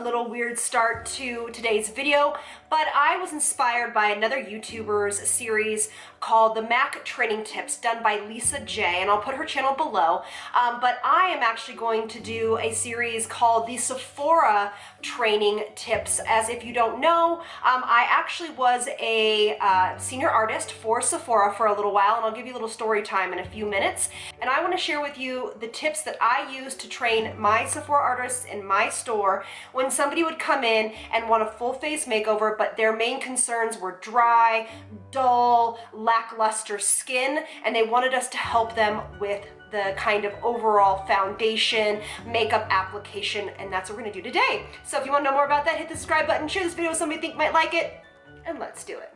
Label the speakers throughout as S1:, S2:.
S1: little weird start to today's video, but I was inspired by another YouTuber's series called the MAC Training Tips done by Lisa J, and I'll put her channel below. But I am actually going to do a series called the SEPHORA Training Tips. As if you don't know, I actually was a senior artist for Sephora for a little while, and I'll give you a little story time in a few minutes. And I want to share with you the tips that I use to train my Sephora artists in my store when somebody would come in and want a full face makeover, but their main concerns were dry, dull, lackluster skin, and they wanted us to help them with the kind of overall foundation, makeup application, and that's what we're gonna do today. So if you wanna know more about that, hit the subscribe button, share this video with somebody you think might like it, and let's do it.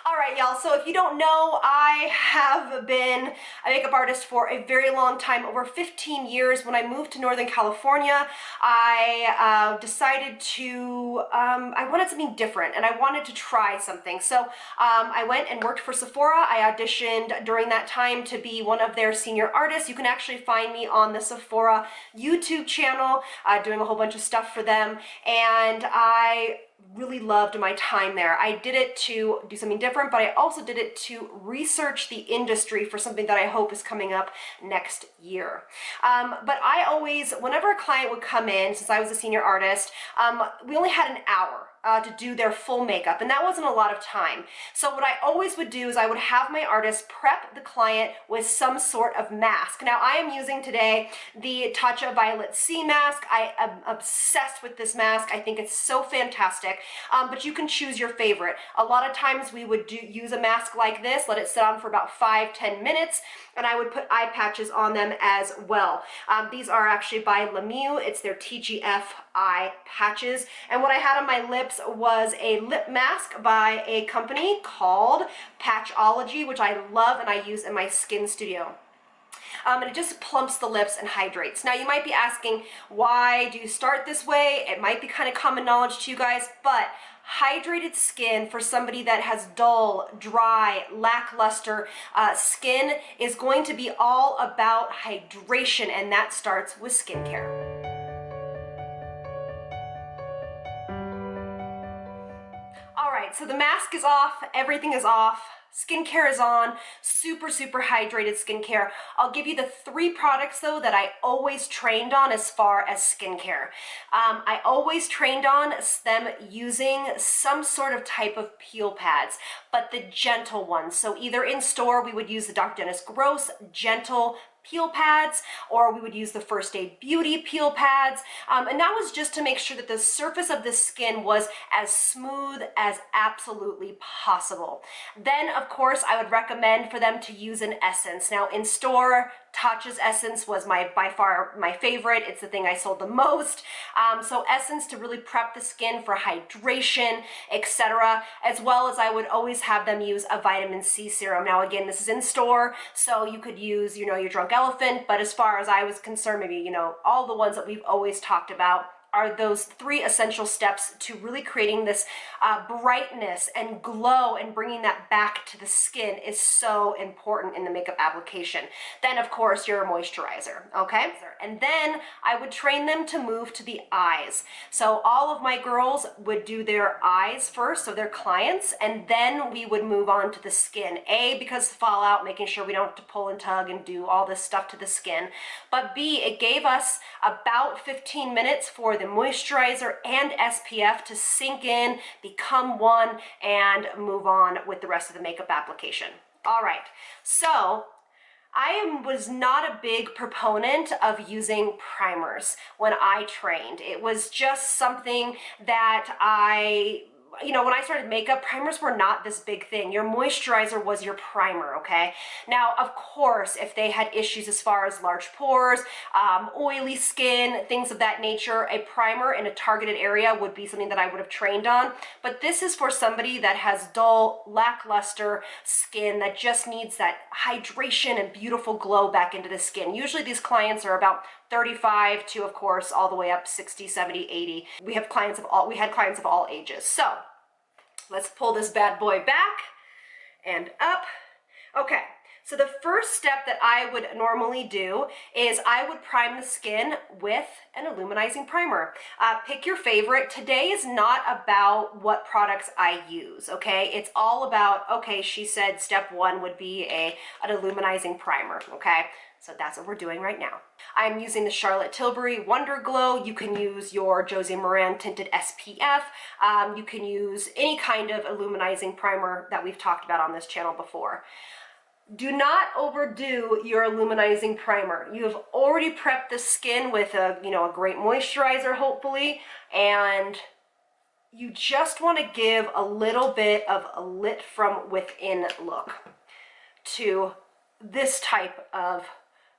S1: All right, y'all, so if you don't know, I have been a makeup artist for a very long time, over 15 years. When I moved to Northern California, I decided to, I wanted something different, and I wanted to try something. So I went and worked for Sephora. I auditioned during that time to be one of their senior artists. You can actually find me on the Sephora YouTube channel, doing a whole bunch of stuff for them, and I really loved my time there. I did it to do something different, but I also did it to research the industry for something that I hope is coming up next year. But I always, whenever a client would come in, since I was a senior artist, we only had an hour to do their full makeup, and that wasn't a lot of time. So what I always would do is I would have my artist prep the client with some sort of mask. Now I am using today the TATCHA Violet C mask. I am obsessed with this mask. I think it's so fantastic, but you can choose your favorite. A lot of times we would use a mask like this, let it sit on for about 5-10 minutes, and I would put eye patches on them as well. These are actually by LUMENE. It's their TGF eye patches, and what I had on my lips was a lip mask by a company called Patchology, which I love and I use in my skin studio. And it just plumps the lips and hydrates. Now you might be asking, why do you start this way? It might be kind of common knowledge to you guys, but hydrated skin for somebody that has dull, dry, lackluster skin is going to be all about hydration, and that starts with skincare. All right, so the mask is off, everything is off, skincare is on, super hydrated skincare. I'll give you the 3 products though that I always trained on as far as skincare. I always trained on them using some sort of type of peel pads, but the gentle ones. So either in store we would use the Dr. Dennis Gross gentle peel pads, or we would use the First Aid Beauty peel pads, and that was just to make sure that the surface of the skin was as smooth as absolutely possible. Then of course I would recommend for them to use an essence. Now in store, TATCHA's essence was by far my favorite. It's the thing I sold the most. So essence to really prep the skin for hydration, etc. As well as I would always have them use a vitamin C serum. Now again, this is in store, so you could use, you know, your Drunk Elephant, but as far as I was concerned, maybe, you know, all the ones that we've always talked about are those 3 essential steps to really creating this brightness and glow, and bringing that back to the skin is so important in the makeup application. Then of course your moisturizer, okay? And then I would train them to move to the eyes. So all of my girls would do their eyes first, so their clients, and then we would move on to the skin. A, because fallout, making sure we don't have to pull and tug and do all this stuff to the skin. But B, it gave us about 15 minutes for the moisturizer and SPF to sink in, become one, and move on with the rest of the makeup application. All right, so I was not a big proponent of using primers when I trained. It was just something that you know, when I started makeup, primers were not this big thing. Your moisturizer was your primer, okay? Now, of course, if they had issues as far as large pores, oily skin, things of that nature, a primer in a targeted area would be something that I would have trained on. But this is for somebody that has dull, lackluster skin that just needs that hydration and beautiful glow back into the skin. Usually these clients are about 35 to, of course, all the way up 60, 70, 80. We had clients of all ages. So let's pull this bad boy back and up. Okay, So the first step that I would normally do is I would prime the skin with an illuminizing primer. Pick your favorite. Today is not about what products I use, okay? It's all about, okay, she said step one would be an illuminizing primer, okay? So that's what we're doing right now. I'm using the Charlotte Tilbury Wonder Glow. You can use your Josie Maran Tinted SPF. You can use any kind of illuminizing primer that we've talked about on this channel before. Do not overdo your illuminizing primer. You have already prepped the skin with a great moisturizer, hopefully, and you just want to give a little bit of a lit from within look to this type of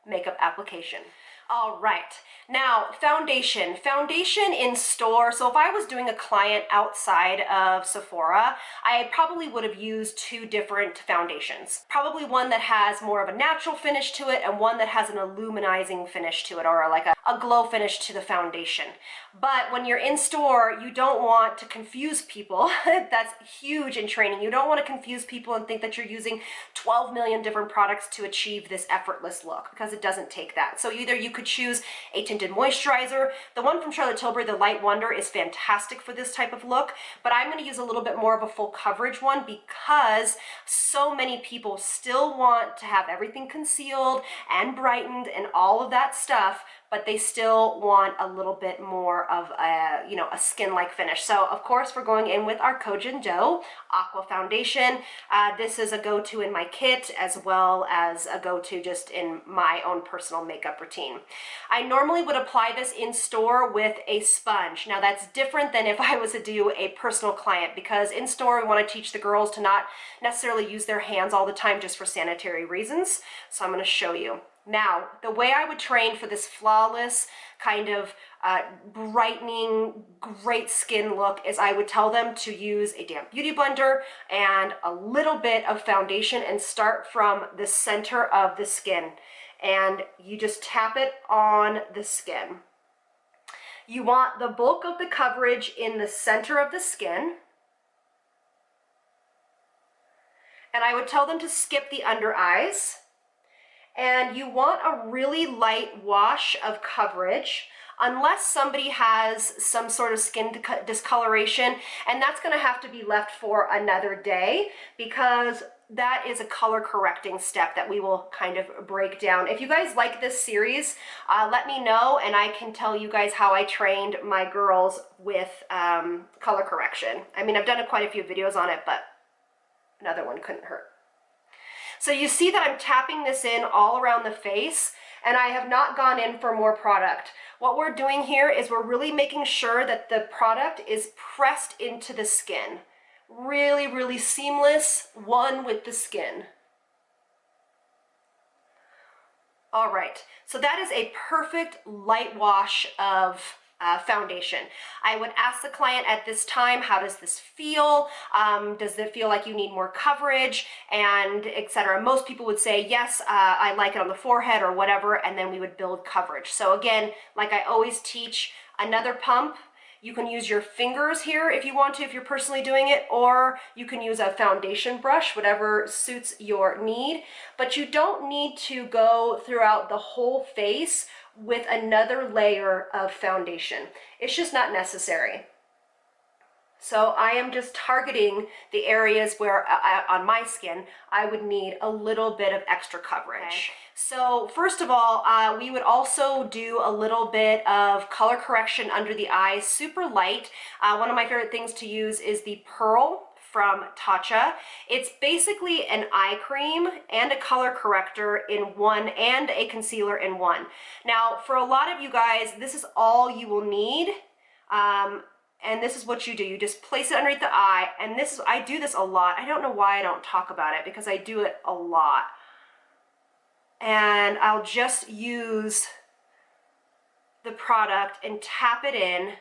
S1: makeup application. All right, now foundation. Foundation in store. So if I was doing a client outside of Sephora, I probably would have used two different foundations. Probably one that has more of a natural finish to it and one that has an illuminizing finish to it, or like a glow finish to the foundation. But when you're in store, you don't want to confuse people. That's huge in training. You don't want to confuse people and think that you're using 12 million different products to achieve this effortless look, because it doesn't take that. So either you could choose a tinted moisturizer. The one from Charlotte Tilbury, the Light Wonder, is fantastic for this type of look, but I'm going to use a little bit more of a full coverage one because so many people still want to have everything concealed and brightened and all of that stuff, but they still want a little bit more of a skin-like finish. So of course we're going in with our Kojin Dough Aqua Foundation. This is a go-to in my kit as well as a go-to just in my own personal makeup routine. I normally would apply this in store with a sponge. Now that's different than if I was to do a personal client, because in store we want to teach the girls to not necessarily use their hands all the time just for sanitary reasons. So I'm going to show you. Now, the way I would train for this flawless kind of brightening, great skin look is I would tell them to use a damp beauty blender and a little bit of foundation and start from the center of the skin. And you just tap it on the skin. You want the bulk of the coverage in the center of the skin. And I would tell them to skip the under eyes. And you want a really light wash of coverage unless somebody has some sort of skin discoloration, and that's going to have to be left for another day because that is a color correcting step that we will kind of break down. If you guys like this series, let me know and I can tell you guys how I trained my girls with color correction. I mean, I've done quite a few videos on it, but another one couldn't hurt. So you see that I'm tapping this in all around the face, and I have not gone in for more product. What we're doing here is we're really making sure that the product is pressed into the skin. Really, really seamless, one with the skin. All right, so that is a perfect light wash of foundation. I would ask the client at this time, how does this feel? Does it feel like you need more coverage, and etc. Most people would say, yes, I like it on the forehead or whatever, and then we would build coverage. So again, like I always teach, another pump. You can use your fingers here if you want to, if you're personally doing it, or you can use a foundation brush, whatever suits your need. But you don't need to go throughout the whole face with another layer of foundation. It's just not necessary. So I am just targeting the areas where on my skin I would need a little bit of extra coverage. Okay. So first of all, we would also do a little bit of color correction under the eyes, super light. One of my favorite things to use is the Pearl from TATCHA. It's basically an eye cream and a color corrector in one, and a concealer in one. Now, for a lot of you guys, this is all you will need. And this is what you do. You just place it underneath the eye. And this is, I do this a lot. I don't know why I don't talk about it, because I do it a lot. And I'll just use the product and tap it in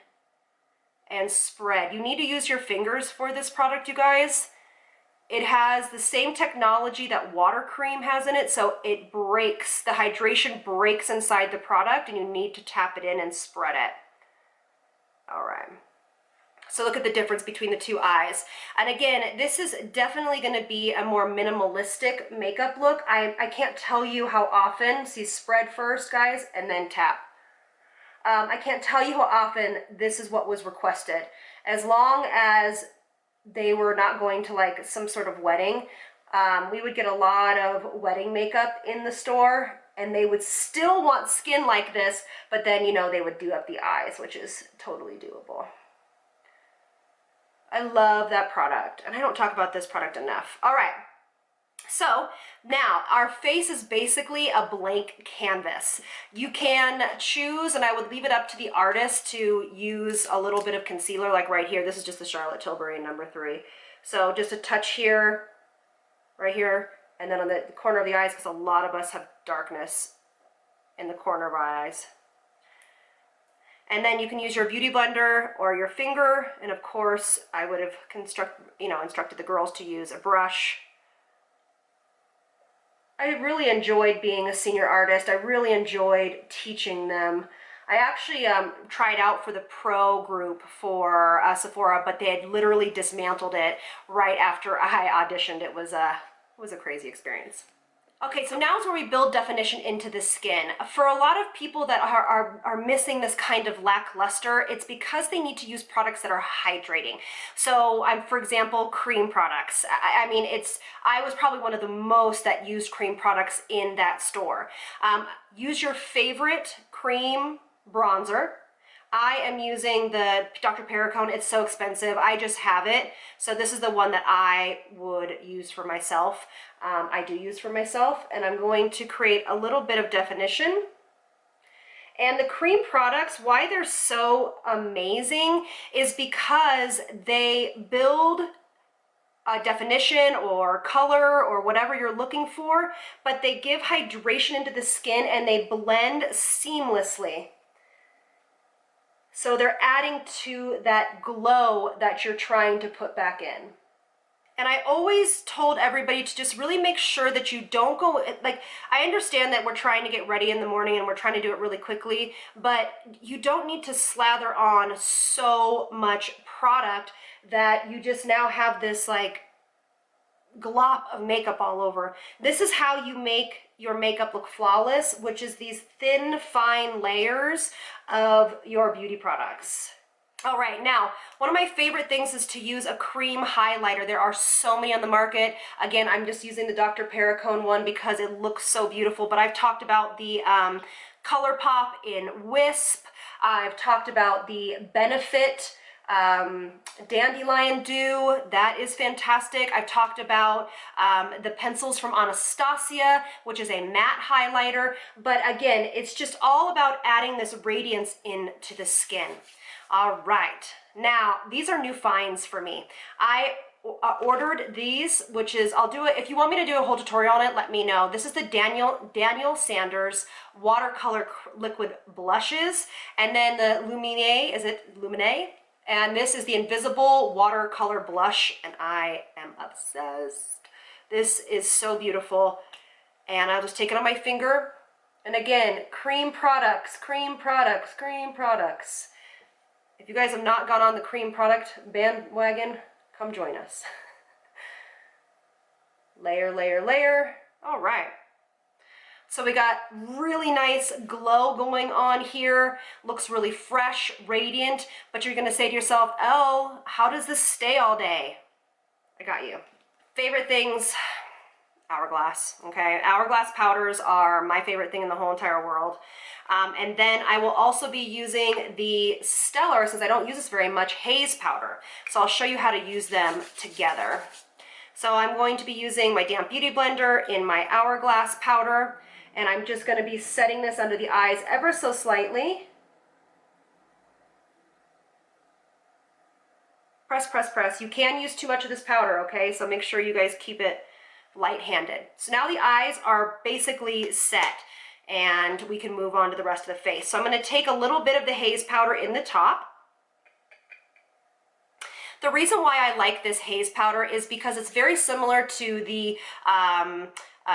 S1: and spread. You need to use your fingers for this product, you guys. It has the same technology that water cream has in it, so it breaks, the hydration breaks inside the product, and you need to tap it in and spread it. All right. So look at the difference between the two eyes. And again, this is definitely going to be a more minimalistic makeup look. I can't tell you how often, see, spread first, guys, and then tap. I can't tell you how often this is what was requested. As long as they were not going to like some sort of wedding, we would get a lot of wedding makeup in the store, and they would still want skin like this, but then, you know, they would do up the eyes, which is totally doable. I love that product, and I don't talk about this product enough. All right, so now our face is basically a blank canvas. You can choose, and I would leave it up to the artist to use a little bit of concealer, like right here. This is just the Charlotte Tilbury number 3. So just a touch here, right here, and then on the corner of the eyes, because a lot of us have darkness in the corner of our eyes. And then you can use your beauty blender or your finger, and of course I would have instructed the girls to use a brush. I really enjoyed being a senior artist. I really enjoyed teaching them. I actually tried out for the pro group for Sephora, but they had literally dismantled it right after I auditioned. It was a crazy experience. Okay, so now is where we build definition into the skin. For a lot of people that are missing this kind of lackluster, it's because they need to use products that are hydrating. So for example, cream products. I mean, I was probably one of the most that used cream products in that store. Use your favorite cream bronzer. I am using the Dr. PERRICONE. It's so expensive. I just have it. So this is the one that I would use for myself. I do use for myself, and I'm going to create a little bit of definition. And the cream products, why they're so amazing is because they build a definition or color or whatever you're looking for, but they give hydration into the skin and they blend seamlessly. So they're adding to that glow that you're trying to put back in. And I always told everybody to just really make sure that you don't go, like, I understand that we're trying to get ready in the morning and we're trying to do it really quickly, but you don't need to slather on so much product that you just now have this like glop of makeup all over. This is how you make your makeup look flawless, which is these thin, fine layers of your beauty products. All right, now, one of my favorite things is to use a cream highlighter. There are so many on the market. Again, I'm just using the Dr. PERRICONE one because it looks so beautiful, but I've talked about the ColourPop in Wisp. I've talked about the Benefit Dandelion Dew. That is fantastic. I've talked about the pencils from Anastasia, which is a matte highlighter. But again, it's just all about adding this radiance into the skin. All right, now these are new finds for me. I ordered these, which is, I'll do it, if you want me to do a whole tutorial on it, let me know. This is the Daniel Sanders Watercolor Liquid Blushes, and then the LUMENE, is it LUMENE? And this is the Invisible Watercolor Blush, and I am obsessed. This is so beautiful, and I'll just take it on my finger. And again, cream products, cream products, cream products. If you guys have not gone on the cream product bandwagon, come join us. Layer, layer, layer. All right. So we got really nice glow going on here. Looks really fresh, radiant, but you're gonna say to yourself, Elle, how does this stay all day? I got you. Favorite things, Hourglass, okay? Hourglass powders are my favorite thing in the whole entire world. And then I will also be using the Stellar, since I don't use this very much, Haze powder. So I'll show you how to use them together. So I'm going to be using my damp beauty blender in my Hourglass powder, and I'm just going to be setting this under the eyes ever so slightly. Press, press, press. You can use too much of this powder, okay? So make sure you guys keep it light-handed. So now the eyes are basically set, and we can move on to the rest of the face. So I'm going to take a little bit of the Haze powder in the top. The reason why I like this Haze powder is because it's very similar to the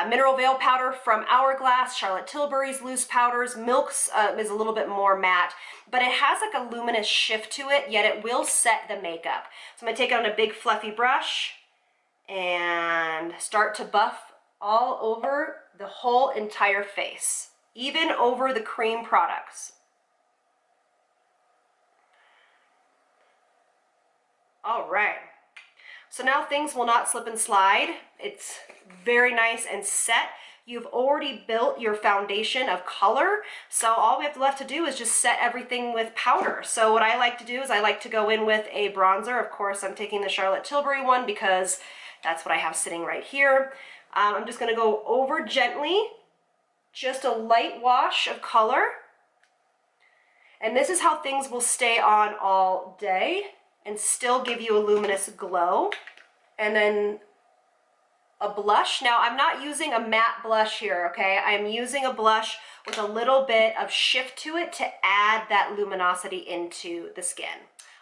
S1: Mineral Veil powder from Hourglass, Charlotte Tilbury's loose powders. Milk's is a little bit more matte, but it has like a luminous shift to it, yet it will set the makeup. So I'm gonna take it on a big fluffy brush and start to buff all over the whole entire face, even over the cream products. All right. So now things will not slip and slide. It's very nice and set. You've already built your foundation of color, so all we have left to do is just set everything with powder. So what I like to do is I like to go in with a bronzer. Of course, I'm taking the Charlotte Tilbury one because that's what I have sitting right here. I'm just gonna go over gently, just a light wash of color. And this is how things will stay on all day and still give you a luminous glow. And then a blush. Now I'm not using a matte blush here, okay? I'm using a blush with a little bit of shift to it to add that luminosity into the skin.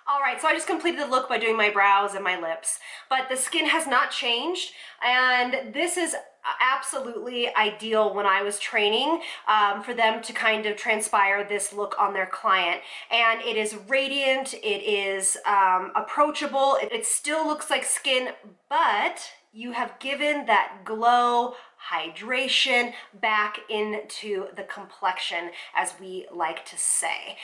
S1: All right, so I just completed the look by doing my brows and my lips, but the skin has not changed, and this is absolutely ideal when I was training for them to kind of transpire this look on their client. And it is radiant, it is approachable, it still looks like skin, but you have given that glow, hydration back into the complexion, as we like to say.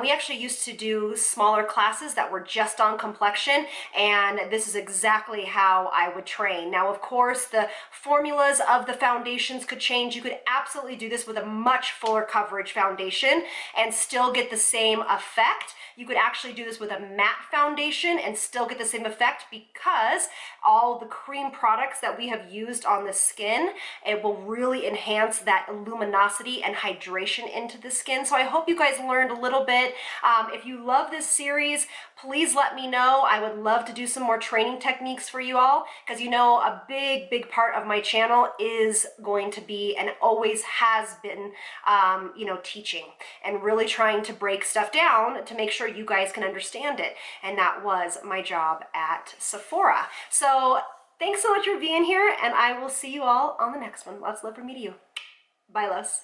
S1: We actually used to do smaller classes that were just on complexion, and this is exactly how I would train. Now, of course, the formulas of the foundations could change. You could absolutely do this with a much fuller coverage foundation and still get the same effect. You could actually do this with a matte foundation and still get the same effect, because all the cream products that we have used on the skin, it will really enhance that luminosity and hydration into the skin. So I hope you guys learned a little bit. If you love this series, please let me know. I would love to do some more training techniques for you all, because you know a big part of my channel is going to be, and always has been, you know, teaching and really trying to break stuff down to make sure you guys can understand it. And that was my job at Sephora. So thanks so much for being here, and I will see you all on the next one. Lots of love from me to you. Bye, loves.